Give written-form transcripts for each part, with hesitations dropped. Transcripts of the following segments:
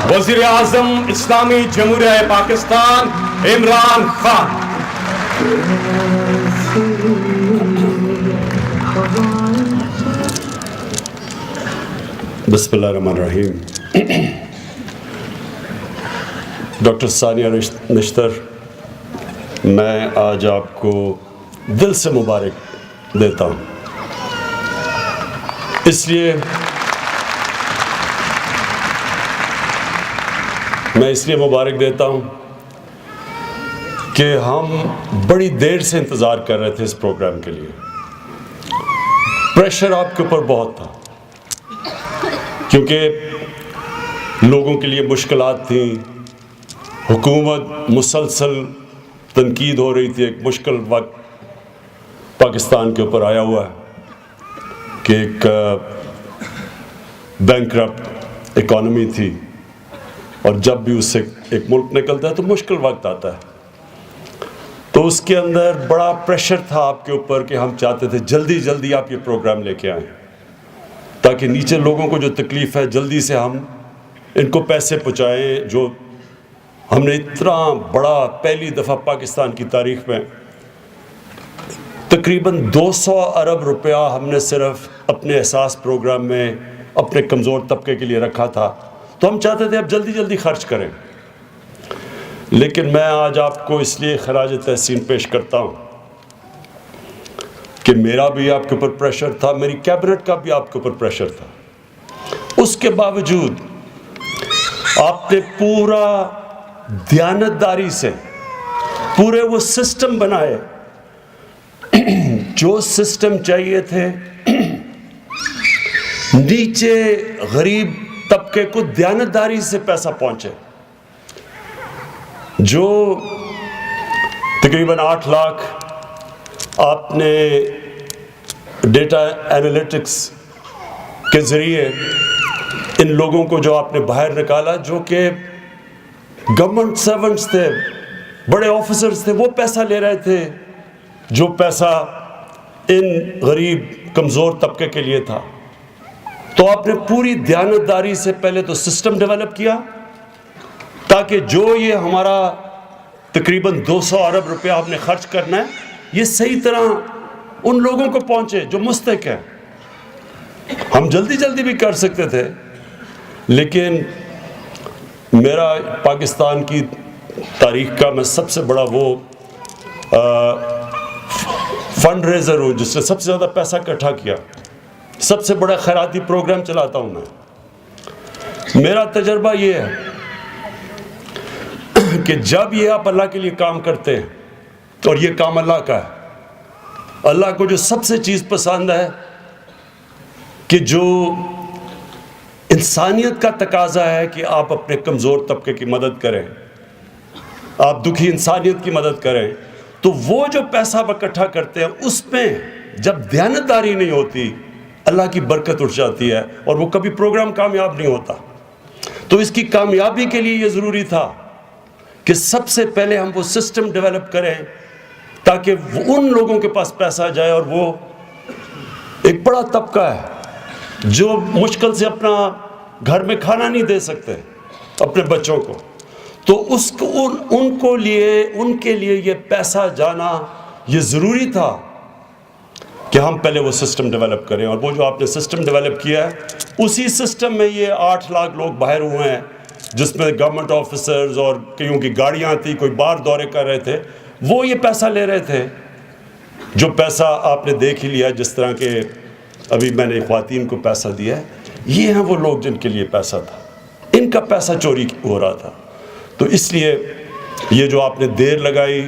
وزیر اعظم اسلامی جمہوریہ پاکستان عمران خان. بسم اللہ الرحمن الرحیم. ڈاکٹر ثانیہ نشتر، میں آج آپ کو دل سے مبارک دیتا ہوں. اس لیے مبارک دیتا ہوں کہ ہم بڑی دیر سے انتظار کر رہے تھے اس پروگرام کے لیے. پریشر آپ کے اوپر بہت تھا کیونکہ لوگوں کے لیے مشکلات تھیں. حکومت مسلسل تنقید ہو رہی تھی. ایک مشکل وقت پاکستان کے اوپر آیا ہوا ہے کہ ایک بینکرپٹ اکانومی تھی، اور جب بھی اس سے ایک ملک نکلتا ہے تو مشکل وقت آتا ہے. تو اس کے اندر بڑا پریشر تھا آپ کے اوپر کہ ہم چاہتے تھے جلدی جلدی آپ یہ پروگرام لے کے آئیں تاکہ نیچے لوگوں کو جو تکلیف ہے جلدی سے ہم ان کو پیسے پہنچائیں. جو ہم نے اتنا بڑا پہلی دفعہ پاکستان کی تاریخ میں تقریباً 200 ارب روپیہ ہم نے صرف اپنے احساس پروگرام میں اپنے کمزور طبقے کے لیے رکھا تھا، تو ہم چاہتے تھے اب جلدی جلدی خرچ کریں. لیکن میں آج آپ کو اس لیے خراج تحسین پیش کرتا ہوں کہ میرا بھی آپ کے اوپر پریشر تھا، میری کیبنٹ کا بھی آپ کے اوپر پریشر تھا. اس کے باوجود آپ نے پورا دیانتداری سے پورے وہ سسٹم بنائے جو سسٹم چاہیے تھے. نیچے غریب طبقے کو دیانتداری سے پیسہ پہنچے. جو تقریباً 8 لاکھ آپ نے ڈیٹا انالیٹکس کے ذریعے ان لوگوں کو جو آپ نے باہر نکالا، جو کہ گورنمنٹ سرونٹس تھے، بڑے آفیسرز تھے، وہ پیسہ لے رہے تھے جو پیسہ ان غریب کمزور طبقے کے لیے تھا. تو آپ نے پوری دیانتداری سے پہلے تو سسٹم ڈیولپ کیا تاکہ جو یہ ہمارا تقریباً 200 ارب روپیہ ہم نے خرچ کرنا ہے یہ صحیح طرح ان لوگوں کو پہنچے جو مستحق ہیں. ہم جلدی جلدی بھی کر سکتے تھے، لیکن میرا پاکستان کی تاریخ کا میں سب سے بڑا وہ فنڈ ریزر ہوں جس نے سب سے زیادہ پیسہ اکٹھا کیا. سب سے بڑا خیراتی پروگرام چلاتا ہوں میں. میرا تجربہ یہ ہے کہ جب یہ آپ اللہ کے لیے کام کرتے ہیں، اور یہ کام اللہ کا ہے، اللہ کو جو سب سے چیز پسند ہے کہ جو انسانیت کا تقاضا ہے کہ آپ اپنے کمزور طبقے کی مدد کریں، آپ دکھی انسانیت کی مدد کریں، تو وہ جو پیسہ آپ اکٹھا کرتے ہیں اس میں جب دیانتداری نہیں ہوتی اللہ کی برکت اٹھ جاتی ہے اور وہ کبھی پروگرام کامیاب نہیں ہوتا. تو اس کی کامیابی کے لیے یہ ضروری تھا کہ سب سے پہلے ہم وہ سسٹم ڈیولپ کریں تاکہ ان لوگوں کے پاس پیسہ جائے، اور وہ ایک بڑا طبقہ ہے جو مشکل سے اپنا گھر میں کھانا نہیں دے سکتے اپنے بچوں کو. تو ان کے لیے یہ پیسہ جانا یہ ضروری تھا کہ ہم پہلے وہ سسٹم ڈیولپ کریں. اور وہ جو آپ نے سسٹم ڈیولپ کیا ہے اسی سسٹم میں یہ 8 لاکھ لوگ باہر ہوئے ہیں، جس میں گورنمنٹ آفیسرز اور کئیوں کی گاڑیاں تھیں، کوئی باہر دورے کر رہے تھے، وہ یہ پیسہ لے رہے تھے. جو پیسہ آپ نے دیکھ ہی لیا، جس طرح کہ ابھی میں نے خواتین کو پیسہ دیا ہے، یہ ہیں وہ لوگ جن کے لیے پیسہ تھا. ان کا پیسہ چوری ہو رہا تھا. تو اس لیے یہ جو آپ نے دیر لگائی،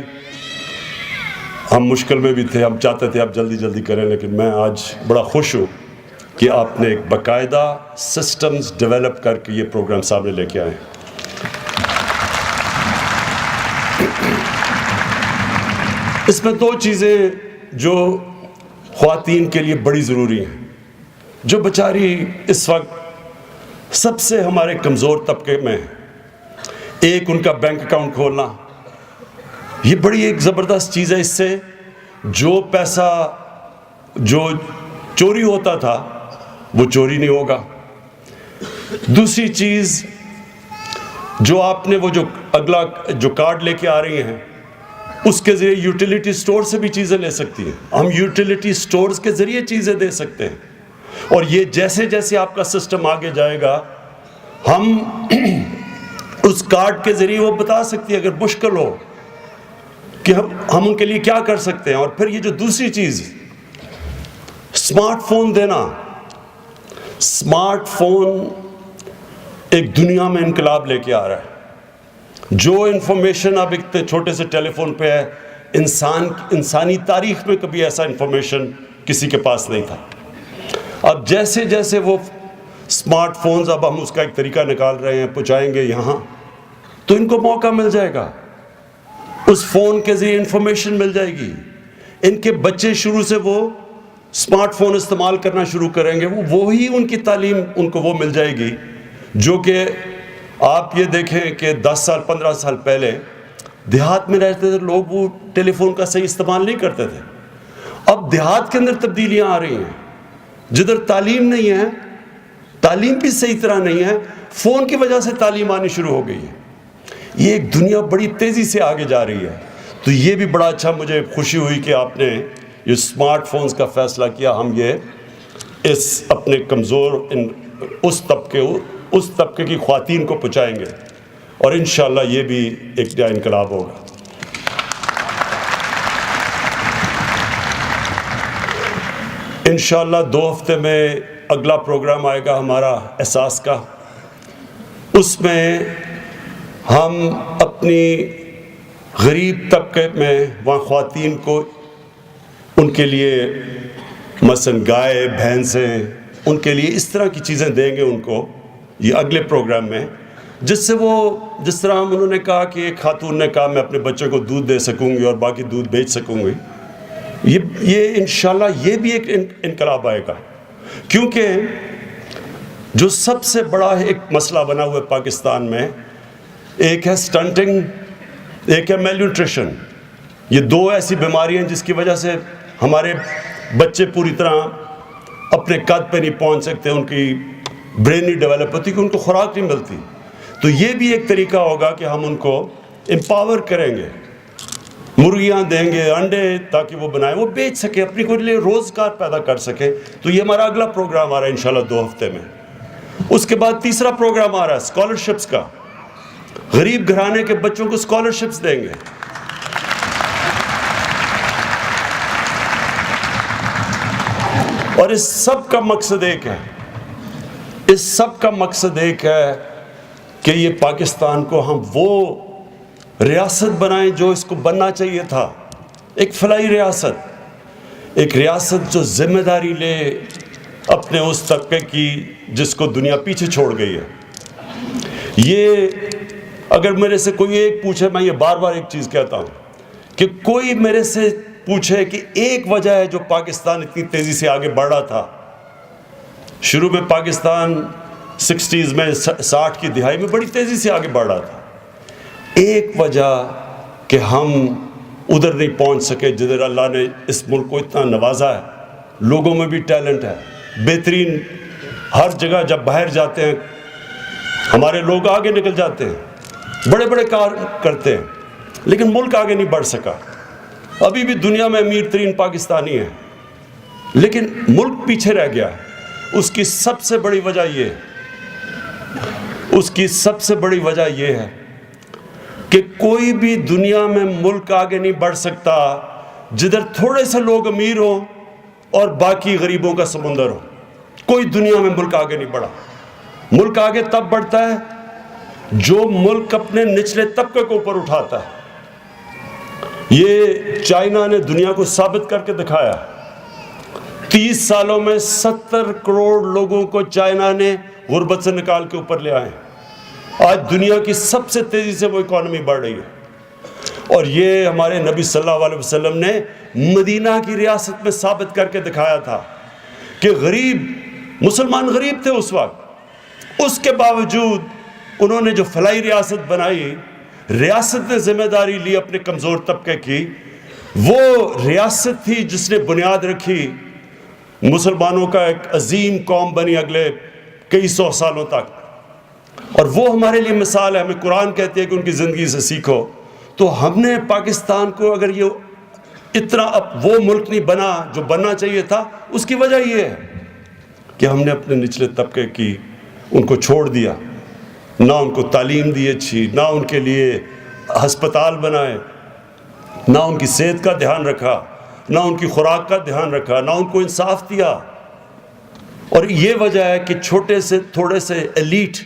ہم مشکل میں بھی تھے، ہم چاہتے تھے آپ جلدی جلدی کریں، لیکن میں آج بڑا خوش ہوں کہ آپ نے ایک باقاعدہ سسٹمز ڈیولپ کر کے یہ پروگرام سامنے لے کے آئے. اس میں 2 چیزیں جو خواتین کے لیے بڑی ضروری ہیں، جو بیچاری اس وقت سب سے ہمارے کمزور طبقے میں ہیں. ایک ان کا بینک اکاؤنٹ کھولنا، یہ بڑی ایک زبردست چیز ہے. اس سے جو پیسہ جو چوری ہوتا تھا وہ چوری نہیں ہوگا. دوسری چیز جو آپ نے وہ جو اگلا جو کارڈ لے کے آ رہی ہیں اس کے ذریعے یوٹیلیٹی سٹور سے بھی چیزیں لے سکتی ہیں. ہم یوٹیلیٹی سٹورز کے ذریعے چیزیں دے سکتے ہیں. اور یہ جیسے جیسے آپ کا سسٹم آگے جائے گا ہم اس کارڈ کے ذریعے وہ بتا سکتی ہے اگر مشکل ہو کہ ہم ان کے لیے کیا کر سکتے ہیں. اور پھر یہ جو دوسری چیز اسمارٹ فون دینا, اسمارٹ فون ایک دنیا میں انقلاب لے کے آ رہا ہے. جو انفارمیشن اب اتنے چھوٹے سے ٹیلی فون پہ ہے, انسانی تاریخ میں کبھی ایسا انفارمیشن کسی کے پاس نہیں تھا. اب جیسے جیسے وہ اسمارٹ فونز, اب ہم اس کا ایک طریقہ نکال رہے ہیں, پہنچائیں گے یہاں تو ان کو موقع مل جائے گا, اس فون کے ذریعے انفارمیشن مل جائے گی. ان کے بچے شروع سے وہ اسمارٹ فون استعمال کرنا شروع کریں گے, وہی ان کی تعلیم ان کو وہ مل جائے گی جو کہ آپ یہ دیکھیں کہ 10 سال 15 سال پہلے دیہات میں رہتے تھے لوگ, وہ ٹیلی فون کا صحیح استعمال نہیں کرتے تھے. اب دیہات کے اندر تبدیلیاں آ رہی ہیں, جدھر تعلیم نہیں ہے, تعلیم بھی صحیح طرح نہیں ہے, فون کی وجہ سے تعلیم آنی شروع ہو گئی ہے. یہ ایک دنیا بڑی تیزی سے آگے جا رہی ہے. تو یہ بھی بڑا اچھا مجھے خوشی ہوئی کہ آپ نے یہ اسمارٹ فونز کا فیصلہ کیا. ہم یہ اس اپنے کمزور اس طبقے کی خواتین کو پہنچائیں گے اور انشاءاللہ یہ بھی ایک نیا انقلاب ہوگا. انشاءاللہ 2 ہفتے میں اگلا پروگرام آئے گا ہمارا احساس کا. اس میں ہم اپنی غریب طبقے میں وہاں خواتین کو ان کے لیے مثلا گائے بھینسیں ان کے لیے اس طرح کی چیزیں دیں گے ان کو یہ اگلے پروگرام میں, جس سے وہ جس طرح انہوں نے کہا کہ ایک خاتون نے کہا میں اپنے بچے کو دودھ دے سکوں گی اور باقی دودھ بیچ سکوں گی, یہ انشاءاللہ یہ بھی ایک انقلاب آئے گا. کیونکہ جو سب سے بڑا ایک مسئلہ بنا ہوا ہے پاکستان میں, ایک ہے سٹنٹنگ, ایک ہے میل نیوٹریشن. یہ 2 ایسی بیماریاں ہیں جس کی وجہ سے ہمارے بچے پوری طرح اپنے قد پہ نہیں پہنچ سکتے, ان کی برین نہیں ڈیولپ ہوتی کہ ان کو خوراک نہیں ملتی. تو یہ بھی ایک طریقہ ہوگا کہ ہم ان کو امپاور کریں گے, مرغیاں دیں گے, انڈے, تاکہ وہ بنائیں, وہ بیچ سکیں, اپنی کو لیے روزگار پیدا کر سکیں. تو یہ ہمارا اگلا پروگرام آ رہا ہے انشاءاللہ 2 ہفتے میں. اس کے بعد تیسرا پروگرام آ رہا ہے اسکالرشپس کا. غریب گھرانے کے بچوں کو اسکالرشپس دیں گے. اور اس سب کا مقصد ایک ہے, اس سب کا مقصد ایک ہے کہ یہ پاکستان کو ہم وہ ریاست بنائیں جو اس کو بننا چاہیے تھا. ایک فلاحی ریاست, ایک ریاست جو ذمہ داری لے اپنے اس طبقے کی جس کو دنیا پیچھے چھوڑ گئی ہے. یہ اگر میرے سے کوئی ایک پوچھے, میں یہ بار بار ایک چیز کہتا ہوں کہ کوئی میرے سے پوچھے کہ ایک وجہ ہے جو پاکستان اتنی تیزی سے آگے بڑھ رہا تھا. شروع میں پاکستان 60s میں 60 کی دہائی میں بڑی تیزی سے آگے بڑھ رہا تھا. ایک وجہ کہ ہم ادھر نہیں پہنچ سکے جدھر اللہ نے اس ملک کو اتنا نوازا ہے. لوگوں میں بھی ٹیلنٹ ہے, بہترین, ہر جگہ جب باہر جاتے ہیں ہمارے لوگ آگے نکل جاتے ہیں, بڑے بڑے کار کرتے ہیں, لیکن ملک آگے نہیں بڑھ سکا. ابھی بھی دنیا میں امیر ترین پاکستانی ہیں, لیکن ملک پیچھے رہ گیا. اس کی سب سے بڑی وجہ یہ ہے کہ کوئی بھی دنیا میں ملک آگے نہیں بڑھ سکتا جدھر تھوڑے سے لوگ امیر ہوں اور باقی غریبوں کا سمندر ہو. کوئی دنیا میں ملک آگے نہیں بڑھا. ملک آگے تب بڑھتا ہے جو ملک اپنے نچلے طبقے کو اوپر اٹھاتا ہے. یہ چائنا نے دنیا کو ثابت کر کے دکھایا. 30 سالوں میں 70 کروڑ لوگوں کو چائنا نے غربت سے نکال کے اوپر لے آئے. آج دنیا کی سب سے تیزی سے وہ اکانومی بڑھ رہی ہے. اور یہ ہمارے نبی صلی اللہ علیہ وسلم نے مدینہ کی ریاست میں ثابت کر کے دکھایا تھا کہ مسلمان غریب تھے اس وقت, اس کے باوجود انہوں نے جو فلاحی ریاست بنائی, ریاست نے ذمہ داری لی اپنے کمزور طبقے کی. وہ ریاست تھی جس نے بنیاد رکھی مسلمانوں کا ایک عظیم قوم بنی اگلے کئی 100 سالوں تک. اور وہ ہمارے لیے مثال ہے. ہمیں قرآن کہتی ہے کہ ان کی زندگی سے سیکھو. تو ہم نے پاکستان کو اگر یہ اتنا اب وہ ملک نہیں بنا جو بننا چاہیے تھا, اس کی وجہ یہ ہے کہ ہم نے اپنے نچلے طبقے کی ان کو چھوڑ دیا, نہ ان کو تعلیم دی اچھی, نہ ان کے لیے ہسپتال بنائے, نہ ان کی صحت کا دھیان رکھا, نہ ان کی خوراک کا دھیان رکھا, نہ ان کو انصاف دیا. اور یہ وجہ ہے کہ چھوٹے سے تھوڑے سے ایلیٹ,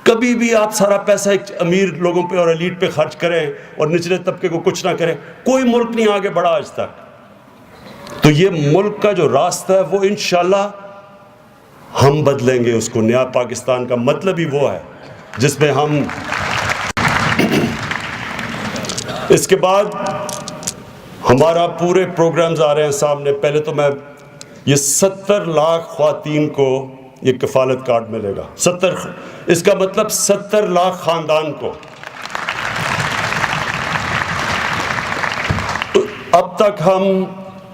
کبھی بھی آپ سارا پیسہ ایک امیر لوگوں پہ اور ایلیٹ پہ خرچ کریں اور نچلے طبقے کو کچھ نہ کریں, کوئی ملک نہیں آگے بڑھا آج تک. تو یہ ملک کا جو راستہ ہے وہ انشاءاللہ ہم بدلیں گے اس کو. نیا پاکستان کا مطلب ہی وہ ہے جس میں ہم. اس کے بعد ہمارا پورے پروگرامز آ رہے ہیں سامنے. پہلے تو میں یہ 70 لاکھ خواتین کو یہ کفالت کارڈ ملے گا. 70, اس کا مطلب 70 لاکھ خاندان کو. اب تک ہم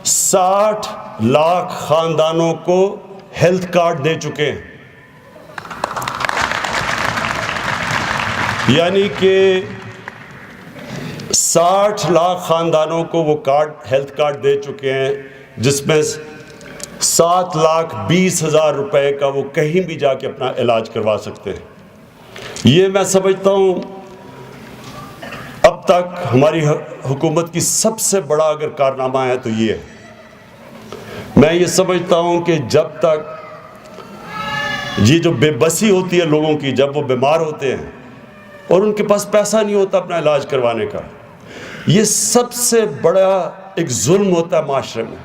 60 لاکھ خاندانوں کو ہیلتھ کارڈ دے چکے ہیں. یعنی کہ 60 لاکھ خاندانوں کو وہ کارڈ, ہیلتھ کارڈ دے چکے ہیں, جس میں 7,20,000 روپے کا وہ کہیں بھی جا کے اپنا علاج کروا سکتے ہیں. یہ میں سمجھتا ہوں اب تک ہماری حکومت کی سب سے بڑا اگر کارنامہ ہے تو یہ ہے. میں یہ سمجھتا ہوں کہ جب تک یہ جو بے بسی ہوتی ہے لوگوں کی, جب وہ بیمار ہوتے ہیں اور ان کے پاس پیسہ نہیں ہوتا اپنا علاج کروانے کا, یہ سب سے بڑا ایک ظلم ہوتا ہے معاشرے میں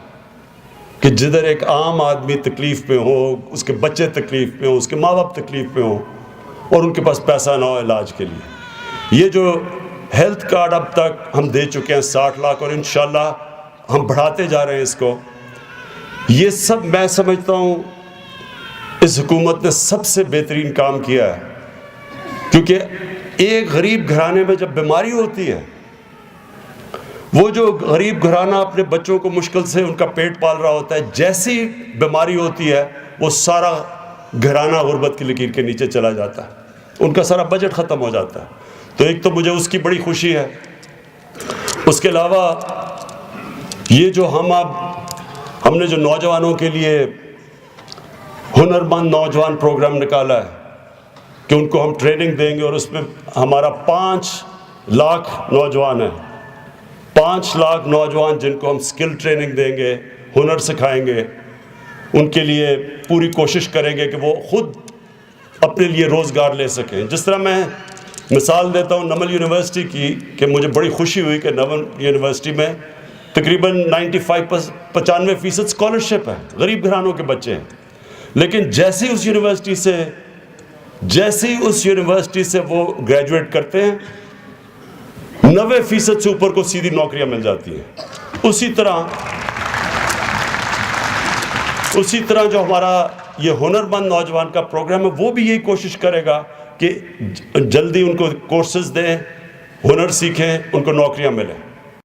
کہ جدھر ایک عام آدمی تکلیف میں ہو, اس کے بچے تکلیف میں ہوں, اس کے ماں باپ تکلیف میں ہوں اور ان کے پاس پیسہ نہ ہو علاج کے لیے. یہ جو ہیلتھ کارڈ اب تک ہم دے چکے ہیں 60 لاکھ, اور انشاءاللہ ہم بڑھاتے جا رہے ہیں اس کو. یہ سب میں سمجھتا ہوں اس حکومت نے سب سے بہترین کام کیا ہے, کیونکہ ایک غریب گھرانے میں جب بیماری ہوتی ہے, وہ جو غریب گھرانہ اپنے بچوں کو مشکل سے ان کا پیٹ پال رہا ہوتا ہے, جیسی بیماری ہوتی ہے وہ سارا گھرانہ غربت کی لکیر کے نیچے چلا جاتا ہے, ان کا سارا بجٹ ختم ہو جاتا ہے. تو ایک تو مجھے اس کی بڑی خوشی ہے. اس کے علاوہ یہ جو ہم نے جو نوجوانوں کے لیے ہنر مند نوجوان پروگرام نکالا ہے کہ ان کو ہم ٹریننگ دیں گے, اور اس میں ہمارا 5 لاکھ نوجوان ہیں, 5 لاکھ نوجوان جن کو ہم سکل ٹریننگ دیں گے, ہنر سکھائیں گے, ان کے لیے پوری کوشش کریں گے کہ وہ خود اپنے لیے روزگار لے سکیں. جس طرح میں مثال دیتا ہوں نمل یونیورسٹی کی, کہ مجھے بڑی خوشی ہوئی کہ نمل یونیورسٹی میں تقریباً 95% اسکالرشپ ہے, غریب گھرانوں کے بچے ہیں. لیکن جیسی اس یونیورسٹی سے وہ گریجویٹ کرتے ہیں, 90% سے اوپر کو سیدھی نوکریاں مل جاتی ہیں. اسی طرح جو ہمارا یہ ہنر مند نوجوان کا پروگرام ہے, وہ بھی یہی کوشش کرے گا کہ جلدی ان کو کورسز دیں, ہنر سیکھیں, ان کو نوکریاں ملیں.